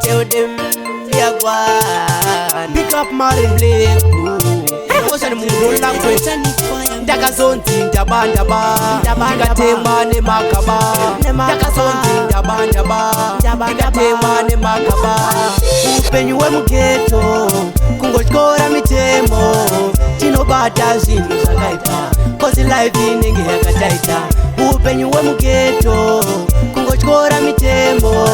tell them yagwan. Pick up Mary Blake. Ocean Moon language. Ndakazonzi ndabandaba ndikatemba nemakaba ndakazonzi ndabandaba ndikatemba nemakaba upenyu hwemu-ghetto kungotyora mitemo tinobata zvinhu zvakaipa cause life inenge yakataita upenyu hwemu-ghetto kungotyora mitemo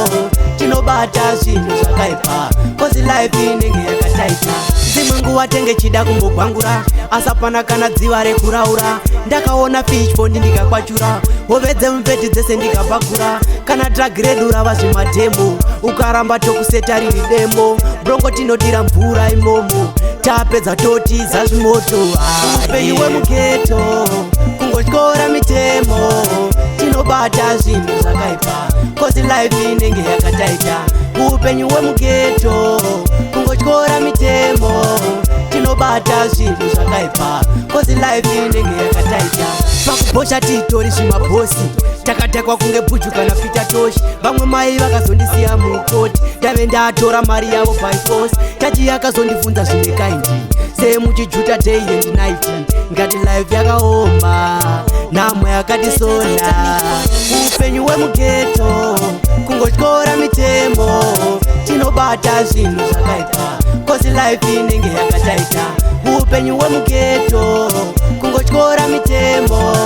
tinobata zvinhu zvakaipa cause life inenge yakataita dzimwe nguva tenge chida kumbogwangura asapana kana dziva rekuraura ndakaona fishpond ndikakwachura hove dzemupeti dzese ndikapakura kana drug redu rava zvimadhemo ukaramba tokuseta riri demo brongo tinodira mvura imomo tapedza totiza zvimoto upenyu hwemu-ghetto kungotyora mitemo tinobata zvinhu zvakaipa cause life inenge yakataita upenyu hwemu-ghetto kungotyora mitemo tinobata zvinhu zvakaipa cause life inenge yakataita pakubhosha titori zvimabhosi takatakwa kunge bhuju kana pita toshi vamwe mai vakazondisiya mukoti ndave ndatora mari yavo by force tachi yakazondibvunza zvine kaindi semuchijuta day and night ngati life yakaoma namwe yakatisona upenyu hwemu-ghetto kungotyora mitemo tinobata zvinhu zvakaipa cause life inenge yakataita upenyu hwemu-ghetto kungotyora mitemo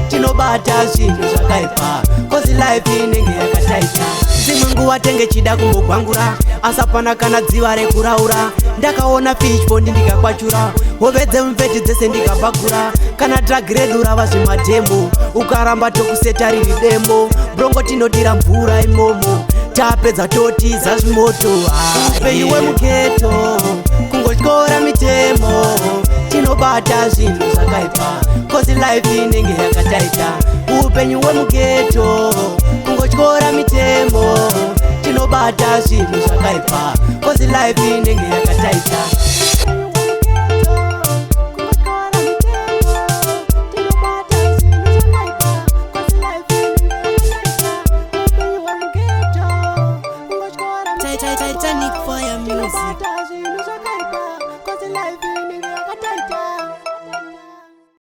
tinobata zvinhu zvakaipa cause life inenge yakataita dzimwe nguva tenge chida kumbogwangura asapana kana dziva rekuraura ndakaona fishpond ndikakwachura hove dzemupeti dzese ndikapakura kana drug redu rava zvimadhemo ukaramba tokuseta riri demo brongo tinodira mvura imomo tapedza totiza zvimoto upenyu hwemu-ghetto kungotyora mitemo tinobata zvinhu zvakaipa cause life inenge yakataita upenyu hwemu-ghetto kungotyora mitemo tinobata zvinhu zvakaipa cause life inenge yakataita